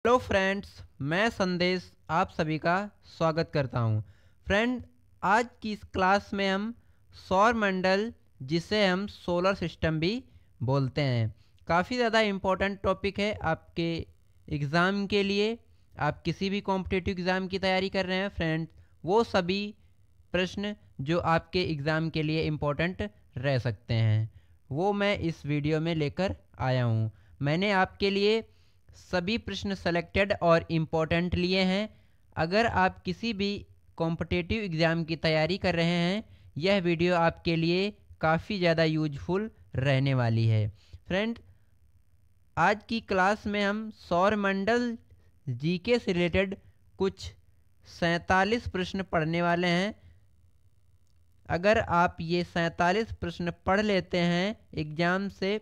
Hello friends, मैं संदेश आप सभी का स्वागत करता हूं। फ्रेंड, आज की इस क्लास में हम सौर मंडल, जिसे हम सोलर सिस्टम भी बोलते हैं, काफ़ी ज़्यादा इम्पोर्टेंट टॉपिक है आपके एग्ज़ाम के लिए। आप किसी भी कॉम्पिटिटिव एग्ज़ाम की तैयारी कर रहे हैं फ्रेंड्स, वो सभी प्रश्न जो आपके एग्ज़ाम के लिए इम्पोर्टेंट रह सकते हैं, वो मैं इस वीडियो में लेकर आया हूँ। मैंने आपके लिए सभी प्रश्न सेलेक्टेड और इम्पोर्टेंट लिए हैं। अगर आप किसी भी कॉम्पिटिटिव एग्ज़ाम की तैयारी कर रहे हैं, यह वीडियो आपके लिए काफ़ी ज़्यादा यूजफुल रहने वाली है। फ्रेंड, आज की क्लास में हम सौर मंडल जीके से रिलेटेड कुछ 47 प्रश्न पढ़ने वाले हैं। अगर आप ये 47 प्रश्न पढ़ लेते हैं, एग्ज़ाम से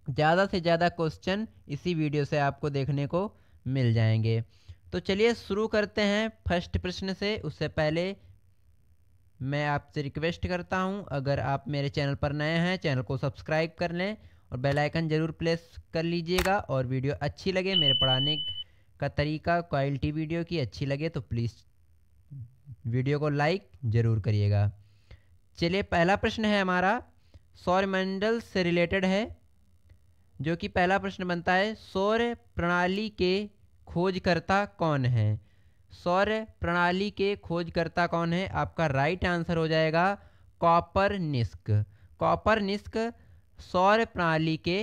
ज़्यादा क्वेश्चन इसी वीडियो से आपको देखने को मिल जाएंगे। तो चलिए शुरू करते हैं फर्स्ट प्रश्न से। उससे पहले मैं आपसे रिक्वेस्ट करता हूं, अगर आप मेरे चैनल पर नए हैं, चैनल को सब्सक्राइब कर लें और बेल आइकन ज़रूर प्रेस कर लीजिएगा। और वीडियो अच्छी लगे, मेरे पढ़ाने का तरीका, क्वालिटी वीडियो की अच्छी लगे तो प्लीज़ वीडियो को लाइक ज़रूर करिएगा। चलिए, पहला प्रश्न है हमारा, सौरमंडल से रिलेटेड है, जो कि पहला प्रश्न बनता है, सौर प्रणाली के खोजकर्ता कौन है? सौर प्रणाली के खोजकर्ता कौन है? आपका राइट आंसर हो जाएगा कॉपरनिकस। कॉपरनिकस सौर प्रणाली के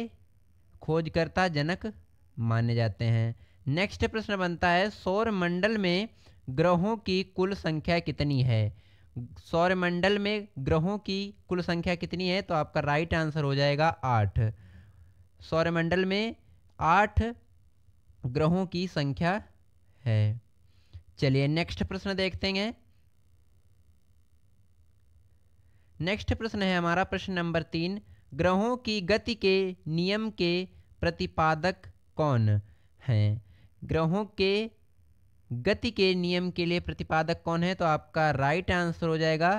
खोजकर्ता जनक माने जाते हैं। नेक्स्ट प्रश्न बनता है, सौर मंडल में ग्रहों की कुल संख्या कितनी है? सौर मंडल में ग्रहों की कुल संख्या कितनी है? तो आपका राइट आंसर हो जाएगा 8। सौरमंडल में 8 ग्रहों की संख्या है। चलिए नेक्स्ट प्रश्न देखते हैं। नेक्स्ट प्रश्न है हमारा प्रश्न नंबर 3, ग्रहों की गति के नियम के प्रतिपादक कौन हैं? ग्रहों के गति के नियम के लिए प्रतिपादक कौन है? तो आपका राइट आंसर हो जाएगा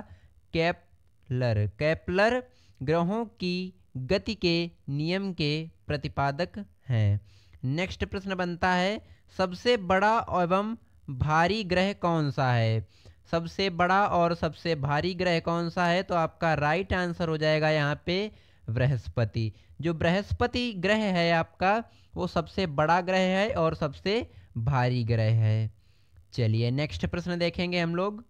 केपलर। केपलर ग्रहों की गति के नियम के प्रतिपादक हैं। नेक्स्ट प्रश्न बनता है, सबसे बड़ा एवं भारी ग्रह कौन सा है? सबसे बड़ा और सबसे भारी ग्रह कौन सा है? तो आपका राइट आंसर हो जाएगा यहाँ पे बृहस्पति। जो बृहस्पति ग्रह है आपका, वो सबसे बड़ा ग्रह है और सबसे भारी ग्रह है। चलिए नेक्स्ट प्रश्न देखेंगे हम लोग।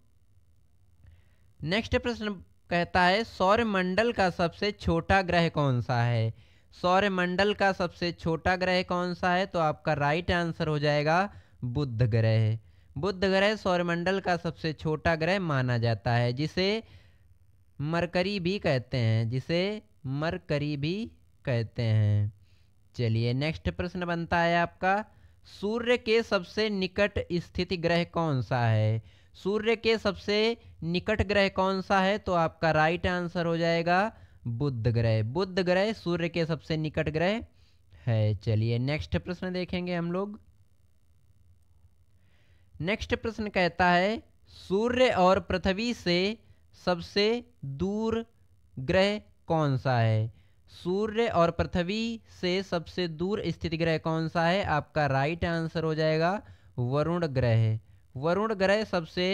नेक्स्ट प्रश्न कहता है, सौर मंडल का सबसे छोटा ग्रह कौन सा है? सौर मंडल का सबसे छोटा ग्रह कौन सा है? तो आपका राइट आंसर हो जाएगा बुध ग्रह। बुध ग्रह सौर मंडल का सबसे छोटा ग्रह माना जाता है, जिसे मरकरी भी कहते हैं, जिसे मरकरी भी कहते हैं। चलिए नेक्स्ट प्रश्न बनता है आपका, सूर्य के सबसे निकट स्थित ग्रह कौन सा है? सूर्य के सबसे निकट ग्रह कौन सा है? तो आपका राइट आंसर हो जाएगा बुध ग्रह। बुध ग्रह सूर्य के सबसे निकट ग्रह है। चलिए नेक्स्ट प्रश्न देखेंगे हम लोग। नेक्स्ट प्रश्न कहता है, सूर्य और पृथ्वी से सबसे दूर ग्रह कौन सा है? सूर्य और पृथ्वी से सबसे दूर स्थित ग्रह कौन सा है? आपका राइट आंसर हो जाएगा वरुण ग्रह। वरुण ग्रह सबसे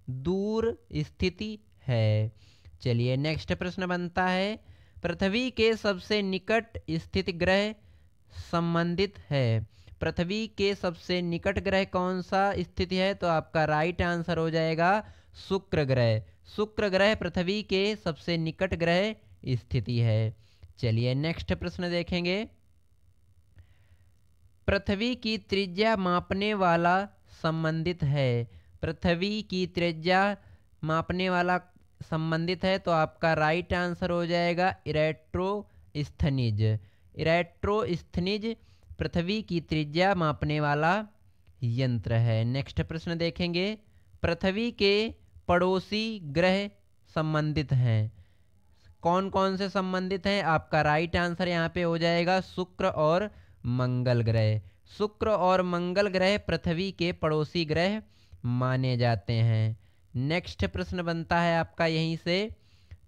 दूर स्थिति है। चलिए नेक्स्ट प्रश्न बनता है, पृथ्वी के सबसे निकट स्थित ग्रह संबंधित है। पृथ्वी के सबसे निकट ग्रह कौन सा स्थिति है? तो आपका राइट आंसर हो जाएगा शुक्र ग्रह। शुक्र ग्रह पृथ्वी के सबसे निकट ग्रह स्थिति है। चलिए नेक्स्ट प्रश्न देखेंगे। पृथ्वी की त्रिज्या मापने वाला संबंधित है। पृथ्वी की त्रिज्या मापने वाला संबंधित है, तो आपका राइट आंसर हो जाएगा इरेक्ट्रोस्थनीज। इरेक्ट्रोस्थनीज पृथ्वी की त्रिज्या मापने वाला यंत्र है। नेक्स्ट प्रश्न देखेंगे, पृथ्वी के पड़ोसी ग्रह संबंधित हैं। कौन कौन से संबंधित हैं? आपका राइट आंसर यहाँ पे हो जाएगा शुक्र और मंगल ग्रह। शुक्र और मंगल ग्रह पृथ्वी के पड़ोसी ग्रह माने जाते हैं। नेक्स्ट प्रश्न बनता है आपका यहीं से,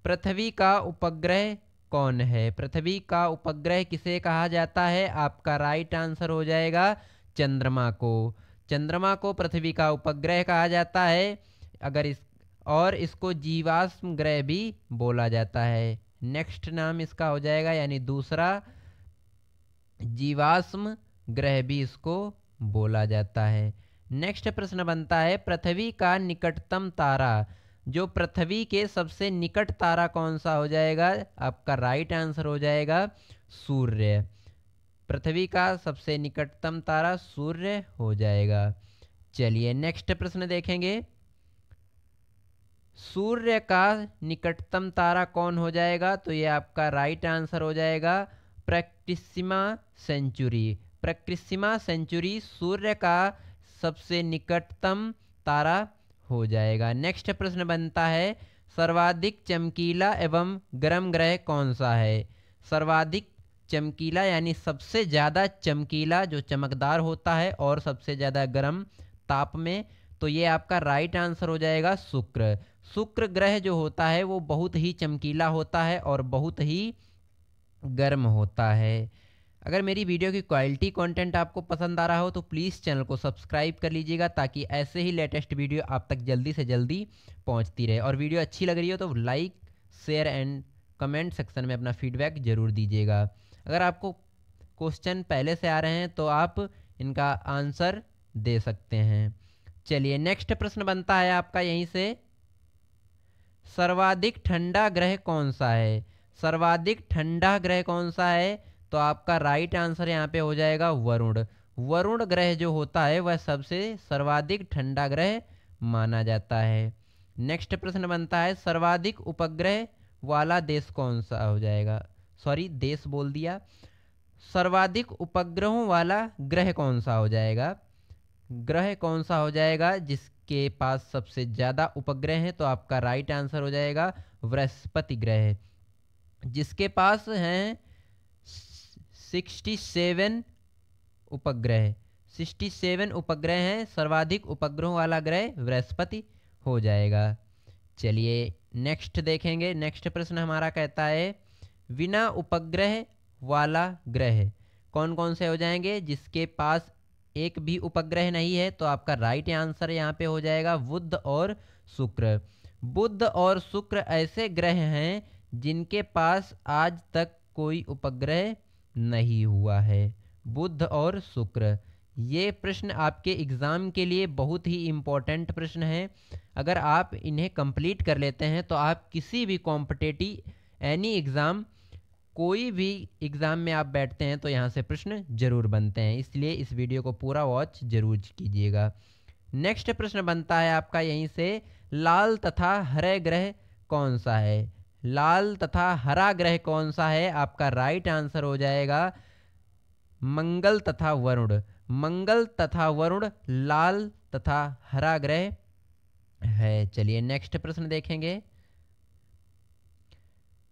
पृथ्वी का उपग्रह कौन है? पृथ्वी का उपग्रह किसे कहा जाता है? आपका राइट आंसर हो जाएगा चंद्रमा को। चंद्रमा को पृथ्वी का उपग्रह कहा जाता है, और इसको जीवाश्म ग्रह भी बोला जाता है। नेक्स्ट नाम इसका हो जाएगा, यानी दूसरा, जीवाश्म ग्रह भी इसको बोला जाता है। नेक्स्ट प्रश्न बनता है, पृथ्वी का निकटतम तारा, जो पृथ्वी के सबसे निकट तारा कौन सा हो जाएगा? आपका राइट आंसर हो जाएगा सूर्य। पृथ्वी का सबसे निकटतम तारा सूर्य हो जाएगा। चलिए नेक्स्ट प्रश्न देखेंगे, सूर्य का निकटतम तारा कौन हो जाएगा? तो ये आपका राइट आंसर हो जाएगा प्रैक्टिसिमा सेंचुरी। प्रैक्टिसिमा सेंचुरी सूर्य का सबसे निकटतम तारा हो जाएगा। नेक्स्ट प्रश्न बनता है, सर्वाधिक चमकीला एवं गर्म ग्रह कौन सा है? सर्वाधिक चमकीला यानी सबसे ज़्यादा चमकीला, जो चमकदार होता है और सबसे ज़्यादा गर्म ताप में, तो ये आपका राइट आंसर हो जाएगा शुक्र। शुक्र ग्रह जो होता है वो बहुत ही चमकीला होता है और बहुत ही गर्म होता है। अगर मेरी वीडियो की क्वालिटी कंटेंट आपको पसंद आ रहा हो तो प्लीज़ चैनल को सब्सक्राइब कर लीजिएगा, ताकि ऐसे ही लेटेस्ट वीडियो आप तक जल्दी से जल्दी पहुंचती रहे। और वीडियो अच्छी लग रही हो तो like, share and comment section में अपना फीडबैक ज़रूर दीजिएगा। अगर आपको क्वेश्चन पहले से आ रहे हैं तो आप इनका आंसर दे सकते हैं। चलिए नेक्स्ट प्रश्न बनता है आपका यहीं से, सर्वाधिक ठंडा ग्रह कौन सा है? सर्वाधिक ठंडा ग्रह कौन सा है? तो आपका राइट आंसर यहाँ पे हो जाएगा वरुण। वरुण ग्रह जो होता है वह सबसे सर्वाधिक ठंडा ग्रह माना जाता है। नेक्स्ट प्रश्न बनता है, सर्वाधिक उपग्रह वाला देश कौन सा हो जाएगा? सॉरी, देश बोल दिया। सर्वाधिक उपग्रहों वाला ग्रह कौन सा हो जाएगा? ग्रह कौन सा हो जाएगा जिसके पास सबसे ज़्यादा उपग्रह हैं? तो आपका राइट आंसर हो जाएगा बृहस्पति ग्रह, जिसके पास हैं 67 उपग्रह। 67 उपग्रह हैं, सर्वाधिक उपग्रहों वाला ग्रह बृहस्पति हो जाएगा। चलिए नेक्स्ट देखेंगे। नेक्स्ट प्रश्न हमारा कहता है, बिना उपग्रह वाला ग्रह कौन कौन से हो जाएंगे? जिसके पास एक भी उपग्रह नहीं है, तो आपका राइट आंसर यहाँ पे हो जाएगा बुध और शुक्र। बुध और शुक्र ऐसे ग्रह हैं जिनके पास आज तक कोई उपग्रह नहीं हुआ है। बुध और शुक्र, ये प्रश्न आपके एग्ज़ाम के लिए बहुत ही इम्पोर्टेंट प्रश्न है। अगर आप इन्हें कंप्लीट कर लेते हैं तो आप किसी भी कॉम्पिटिटिव एनी एग्ज़ाम, कोई भी एग्ज़ाम में आप बैठते हैं तो यहाँ से प्रश्न जरूर बनते हैं, इसलिए इस वीडियो को पूरा वॉच जरूर कीजिएगा। नेक्स्ट प्रश्न बनता है आपका यहीं से, लाल तथा हरे ग्रह कौन सा है? लाल तथा हरा ग्रह कौन सा है? आपका राइट आंसर हो जाएगा मंगल तथा वरुण। मंगल तथा वरुण लाल तथा हरा ग्रह है। चलिए नेक्स्ट प्रश्न देखेंगे।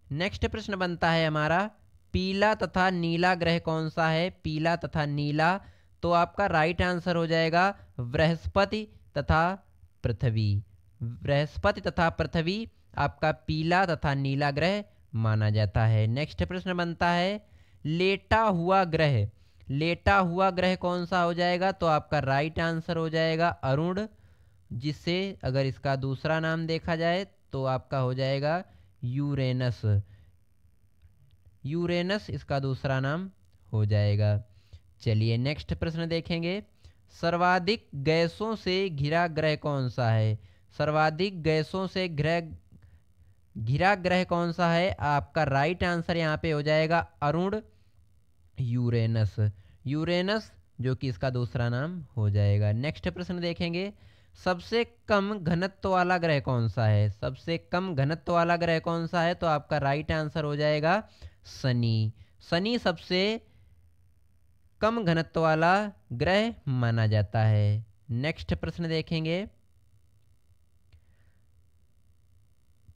नेक्स्ट प्रश्न बनता है हमारा, पीला तथा नीला ग्रह कौन सा है? पीला तथा नीला, तो आपका राइट आंसर हो जाएगा बृहस्पति तथा पृथ्वी। बृहस्पति तथा पृथ्वी आपका पीला तथा नीला ग्रह माना जाता है। नेक्स्ट प्रश्न बनता है, लेटा हुआ ग्रह, लेटा हुआ ग्रह कौन सा हो जाएगा? तो आपका राइट आंसर हो जाएगा अरुण, जिसे अगर इसका दूसरा नाम देखा जाए तो आपका हो जाएगा यूरेनस। यूरेनस इसका दूसरा नाम हो जाएगा। चलिए नेक्स्ट प्रश्न देखेंगे, सर्वाधिक गैसों से घिरा ग्रह कौन सा है? सर्वाधिक गैसों से घिरा ग्रह कौन सा है? आपका राइट आंसर यहाँ पे हो जाएगा अरुण, यूरेनस। यूरेनस जो कि इसका दूसरा नाम हो जाएगा। नेक्स्ट प्रश्न देखेंगे, सबसे कम घनत्व वाला ग्रह कौन सा है? सबसे कम घनत्व वाला ग्रह कौन सा है? तो आपका राइट आंसर हो जाएगा शनि। शनि सबसे कम घनत्व वाला ग्रह माना जाता है। नेक्स्ट प्रश्न देखेंगे,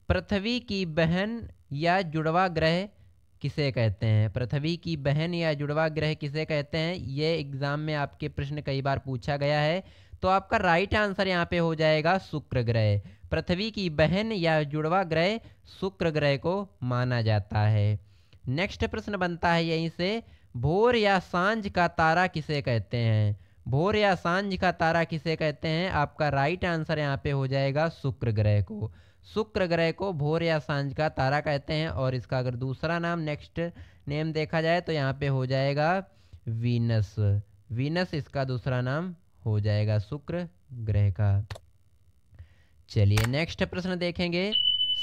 पृथ्वी की बहन या जुड़वा ग्रह किसे कहते हैं? पृथ्वी की बहन या जुड़वा ग्रह किसे कहते हैं? ये एग्जाम में आपके प्रश्न कई बार पूछा गया है, तो आपका राइट आंसर यहाँ पे हो जाएगा शुक्र ग्रह। पृथ्वी की बहन या जुड़वा ग्रह शुक्र ग्रह को माना जाता है। नेक्स्ट प्रश्न बनता है यहीं से, भोर या सांझ का तारा किसे कहते हैं? भोर या सांझ का तारा किसे कहते हैं? आपका राइट आंसर यहाँ पे हो जाएगा शुक्र ग्रह को। शुक्र ग्रह को भोर या सांझ का तारा कहते हैं। और इसका अगर दूसरा नाम, नेक्स्ट नेम देखा जाए तो यहाँ पे हो जाएगा वीनस। वीनस इसका दूसरा नाम हो जाएगा शुक्र ग्रह का। चलिए नेक्स्ट प्रश्न देखेंगे।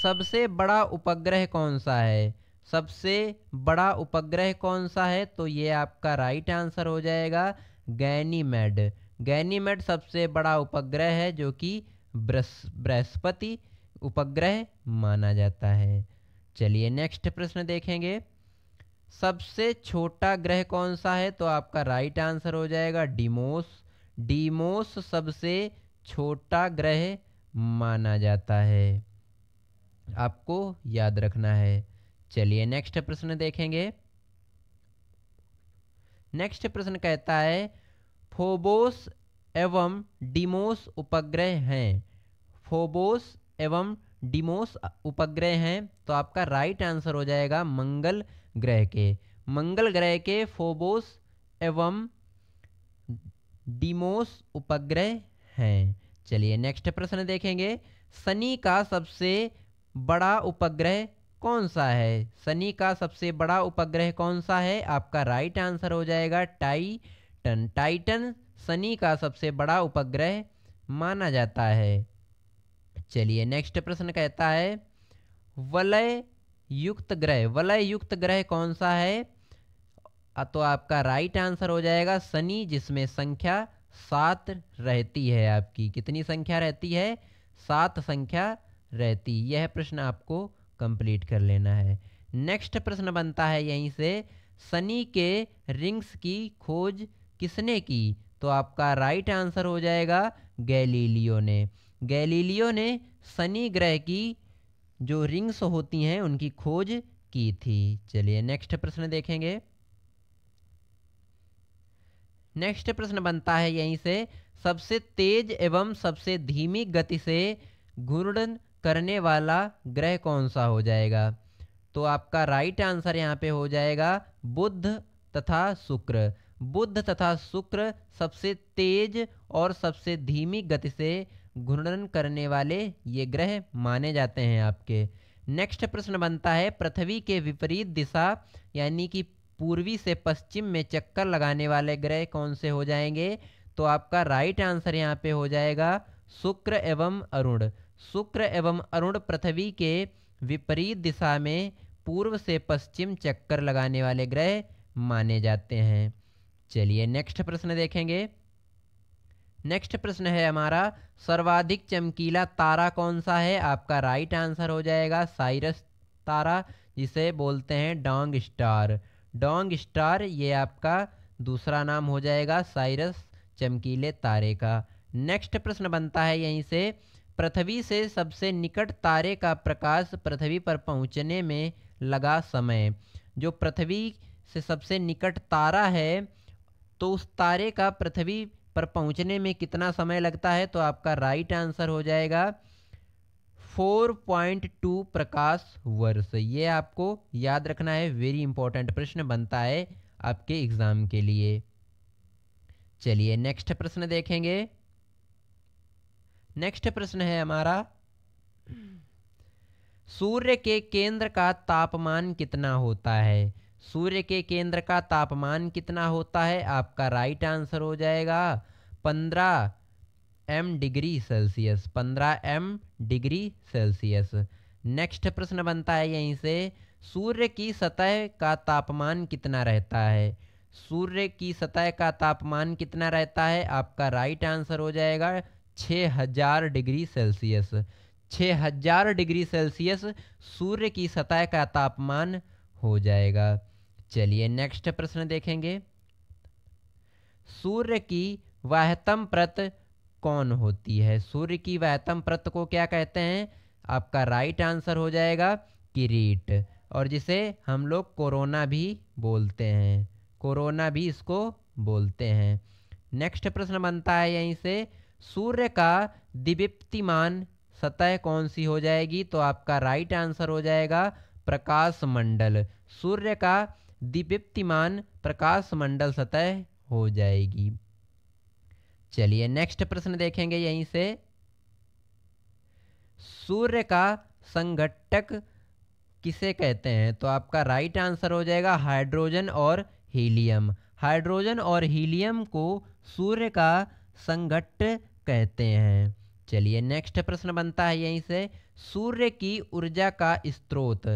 सबसे बड़ा उपग्रह कौन सा है? सबसे बड़ा उपग्रह कौन सा है? तो ये आपका राइट आंसर हो जाएगा गैनीमेड। गैनीमेड सबसे बड़ा उपग्रह है जो कि बृहस्पति उपग्रह माना जाता है। चलिए नेक्स्ट प्रश्न देखेंगे। सबसे छोटा ग्रह कौन सा है? तो आपका राइट आंसर हो जाएगा डीमोस। डीमोस सबसे छोटा ग्रह माना जाता है, आपको याद रखना है। चलिए नेक्स्ट प्रश्न देखेंगे। नेक्स्ट प्रश्न कहता है फोबोस एवं डिमोस उपग्रह हैं। फोबोस एवं डिमोस उपग्रह हैं, तो आपका राइट आंसर हो जाएगा मंगल ग्रह के। मंगल ग्रह के फोबोस एवं डिमोस उपग्रह हैं। चलिए नेक्स्ट प्रश्न देखेंगे। शनि का सबसे बड़ा उपग्रह कौन सा है? शनि का सबसे बड़ा उपग्रह कौन सा है? आपका राइट आंसर हो जाएगा टाइटन। टाइटन शनि का सबसे बड़ा उपग्रह माना जाता है। चलिए नेक्स्ट प्रश्न कहता है वलय युक्त ग्रह। वलय युक्त ग्रह कौन सा है? तो आपका राइट आंसर हो जाएगा शनि, जिसमें संख्या 7 रहती है। आपकी कितनी संख्या रहती है? 7 संख्या रहती। यह प्रश्न आपको कंप्लीट कर लेना है। नेक्स्ट प्रश्न बनता है यहीं से, शनि के रिंग्स की खोज किसने की? तो आपका राइट आंसर हो जाएगा गैलीलियो ने। गैलीलियो ने शनि ग्रह की जो रिंग्स होती हैं उनकी खोज की थी। चलिए नेक्स्ट प्रश्न देखेंगे। नेक्स्ट प्रश्न बनता है यहीं से, सबसे तेज एवं सबसे धीमी गति से घूर्णन करने वाला ग्रह कौन सा हो जाएगा? तो आपका राइट आंसर यहाँ पे हो जाएगा बुध तथा शुक्र। बुध तथा शुक्र सबसे तेज और सबसे धीमी गति से घूर्णन करने वाले ये ग्रह माने जाते हैं आपके। नेक्स्ट प्रश्न बनता है पृथ्वी के विपरीत दिशा यानी कि पूर्वी से पश्चिम में चक्कर लगाने वाले ग्रह कौन से हो जाएंगे? तो आपका राइट आंसर यहाँ पे हो जाएगा शुक्र एवं अरुण। शुक्र एवं अरुण पृथ्वी के विपरीत दिशा में पूर्व से पश्चिम चक्कर लगाने वाले ग्रह माने जाते हैं। चलिए नेक्स्ट प्रश्न देखेंगे। नेक्स्ट प्रश्न है हमारा, सर्वाधिक चमकीला तारा कौन सा है? आपका राइट आंसर हो जाएगा साइरस तारा, जिसे बोलते हैं डॉन्ग स्टार। डॉन्ग स्टार ये आपका दूसरा नाम हो जाएगा साइरस चमकीले तारे का। नेक्स्ट प्रश्न बनता है यहीं से, पृथ्वी से सबसे निकट तारे का प्रकाश पृथ्वी पर पहुंचने में लगा समय। जो पृथ्वी से सबसे निकट तारा है तो उस तारे का पृथ्वी पर पहुंचने में कितना समय लगता है? तो आपका राइट आंसर हो जाएगा 4.2 प्रकाश वर्ष। ये आपको याद रखना है, वेरी इंपॉर्टेंट प्रश्न बनता है आपके एग्जाम के लिए। चलिए नेक्स्ट प्रश्न देखेंगे। नेक्स्ट प्रश्न है हमारा, सूर्य के केंद्र का तापमान कितना होता है? सूर्य के केंद्र का तापमान कितना होता है? आपका राइट आंसर हो जाएगा 15 m degree Celsius. 15 m degree Celsius. Next प्रश्न बनता है यहीं से, सूर्य की सतह का तापमान कितना रहता है? सूर्य की सतह का तापमान कितना रहता है? आपका राइट आंसर हो जाएगा 6000 डिग्री सेल्सियस। 6000 डिग्री सेल्सियस सूर्य की सतह का तापमान हो जाएगा। चलिए नेक्स्ट प्रश्न देखेंगे। सूर्य की वाह्यतम परत कौन होती है? सूर्य की वाह्यतम परत को क्या कहते हैं? आपका राइट आंसर हो जाएगा किरीट, और जिसे हम लोग कोरोना भी बोलते हैं। कोरोना भी इसको बोलते हैं। नेक्स्ट प्रश्न बनता है यहीं से, सूर्य का दीप्तिमान सतह कौन सी हो जाएगी? तो आपका राइट आंसर हो जाएगा प्रकाश मंडल। सूर्य का दीप्तिमान प्रकाश मंडल सतह हो जाएगी। चलिए नेक्स्ट प्रश्न देखेंगे यहीं से। सूर्य का संघटक किसे कहते हैं? तो आपका राइट आंसर हो जाएगा हाइड्रोजन और हीलियम। हाइड्रोजन और हीलियम को सूर्य का संघटक कहते हैं। चलिए नेक्स्ट प्रश्न बनता है यहीं से। सूर्य की ऊर्जा का स्रोत।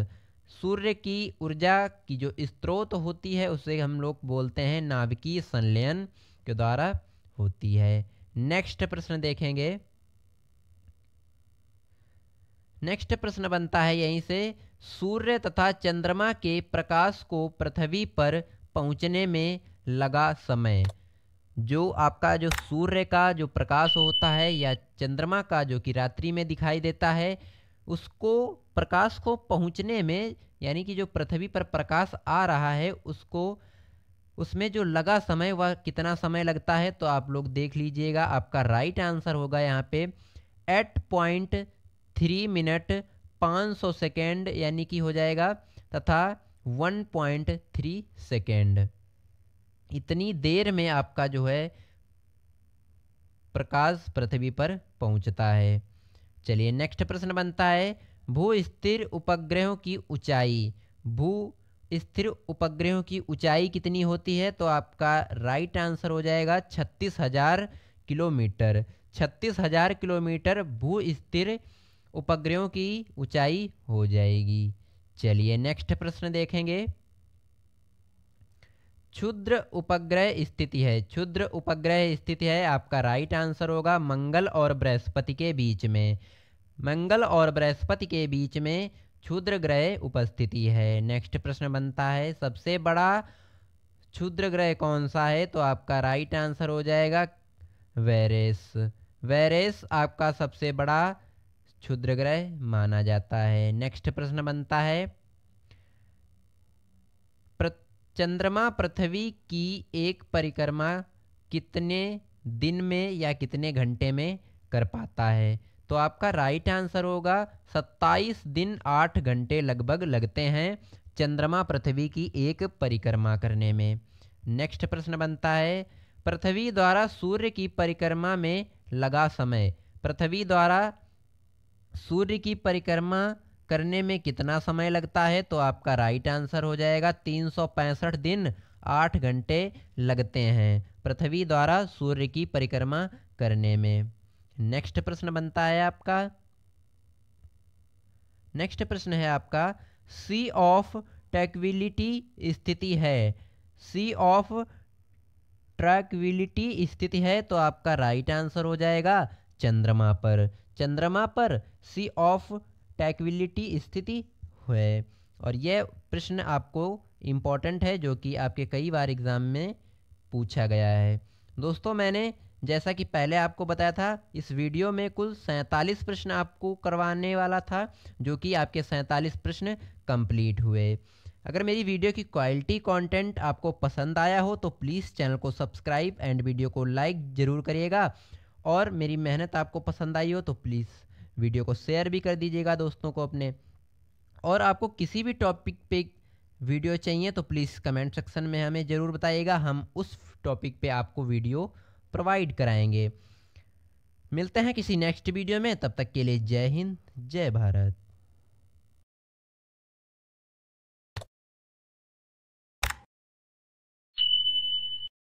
सूर्य की ऊर्जा की जो स्रोत होती है उसे हम लोग बोलते हैं नाभिकीय संलयन के द्वारा होती है। नेक्स्ट प्रश्न देखेंगे। नेक्स्ट प्रश्न बनता है यहीं से। सूर्य तथा चंद्रमा के प्रकाश को पृथ्वी पर पहुंचने में लगा समय। जो आपका जो सूर्य का जो प्रकाश होता है या चंद्रमा का जो कि रात्रि में दिखाई देता है, उसको प्रकाश को पहुंचने में, यानी कि जो पृथ्वी पर प्रकाश आ रहा है उसको, उसमें जो लगा समय वह कितना समय लगता है? तो आप लोग देख लीजिएगा। आपका राइट आंसर होगा यहाँ पे 8.3 मिनट 500 सेकेंड, यानी कि हो जाएगा, तथा 1.3 सेकेंड। इतनी देर में आपका जो है प्रकाश पृथ्वी पर पहुंचता है। चलिए नेक्स्ट प्रश्न बनता है। भू स्थिर उपग्रहों की ऊंचाई। भू स्थिर उपग्रहों की ऊंचाई कितनी होती है? तो आपका राइट आंसर हो जाएगा 36,000 किलोमीटर। 36,000 किलोमीटर भू स्थिर उपग्रहों की ऊंचाई हो जाएगी। चलिए नेक्स्ट प्रश्न देखेंगे। क्षुद्र उपग्रह स्थिति है। क्षुद्र उपग्रह स्थिति है, आपका राइट आंसर होगा मंगल और बृहस्पति के बीच में। मंगल और बृहस्पति के बीच में क्षुद्र ग्रह उपस्थिति है। नेक्स्ट प्रश्न बनता है। सबसे बड़ा क्षुद्र ग्रह कौन सा है? तो आपका राइट आंसर हो जाएगा वेरेस। वेरेस आपका सबसे बड़ा क्षुद्र ग्रह माना जाता है। नेक्स्ट प्रश्न बनता है। चंद्रमा पृथ्वी की एक परिक्रमा कितने दिन में या कितने घंटे में कर पाता है? तो आपका राइट आंसर होगा 27 दिन 8 घंटे लगभग लगते हैं चंद्रमा पृथ्वी की एक परिक्रमा करने में। नेक्स्ट प्रश्न बनता है। पृथ्वी द्वारा सूर्य की परिक्रमा में लगा समय। पृथ्वी द्वारा सूर्य की परिक्रमा करने में कितना समय लगता है? तो आपका राइट आंसर हो जाएगा 365 दिन 8 घंटे लगते हैं पृथ्वी द्वारा सूर्य की परिक्रमा करने में। नेक्स्ट प्रश्न बनता है आपका। नेक्स्ट प्रश्न है आपका सी ऑफ ट्रैंक्विलिटी स्थिति है। सी ऑफ ट्रैंक्विलिटी स्थिति है, तो आपका राइट आंसर हो जाएगा चंद्रमा पर। चंद्रमा पर सी ऑफ ट्रैंक्विलिटी स्थिति है। और यह प्रश्न आपको इम्पॉर्टेंट है, जो कि आपके कई बार एग्जाम में पूछा गया है। दोस्तों, मैंने जैसा कि पहले आपको बताया था, इस वीडियो में कुल 47 प्रश्न आपको करवाने वाला था, जो कि आपके 47 प्रश्न कंप्लीट हुए। अगर मेरी वीडियो की क्वालिटी कंटेंट आपको पसंद आया हो तो प्लीज़ चैनल को सब्सक्राइब एंड वीडियो को लाइक ज़रूर करिएगा। और मेरी मेहनत आपको पसंद आई हो तो प्लीज़ वीडियो को शेयर भी कर दीजिएगा दोस्तों को अपने। और आपको किसी भी टॉपिक पे वीडियो चाहिए तो प्लीज़ कमेंट सेक्शन में हमें ज़रूर बताइएगा, हम उस टॉपिक पे आपको वीडियो प्रोवाइड कराएंगे। मिलते हैं किसी नेक्स्ट वीडियो में, तब तक के लिए जय हिंद, जय भारत।